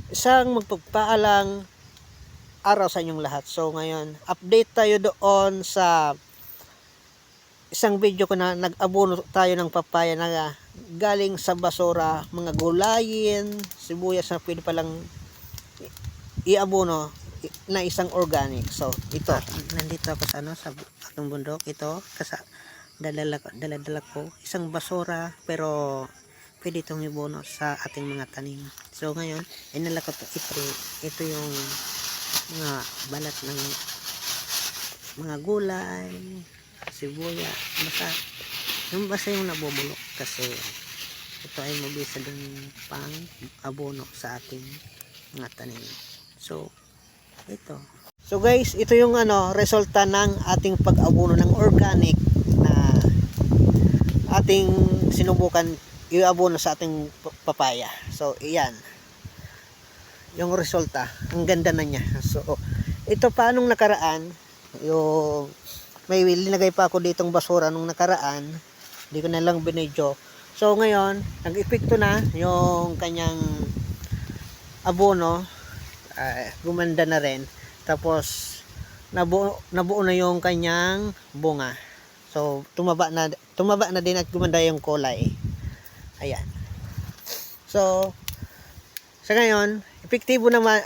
Isang magpagpaalang araw sa inyong lahat. So ngayon, update tayo doon sa isang video ko na nag-abono tayo ng papaya na galing sa basura, mga gulayin, sibuyas na pwede palang iabono na isang organic. So ito, nandito ako sa sa aking bundok. Ito kasi dala ko isang basura, pero pwede itong ibono sa ating mga tanim. So ngayon, inala ko ito yung mga balat ng mga gulay, sibuya, basta yung nabubulok, kasi ito ay mabisa din pang abono sa ating mga tanim. So ito. So guys, ito yung resulta ng ating pag-abono ng organic na ating sinubukan i-abono sa ating papaya. So iyan yung resulta, ang ganda na niya. So ito pa nung nakaraan, yung may linagay pa ako ditong basura nung nakaraan, hindi ko na lang binidyo. So ngayon, nag-epekto na yung kanyang abono, gumanda na rin. Tapos nabuo na yung kanyang bunga. So tumaba na din at gumanda yung kulay. Ayan. So sa ngayon, epektibo naman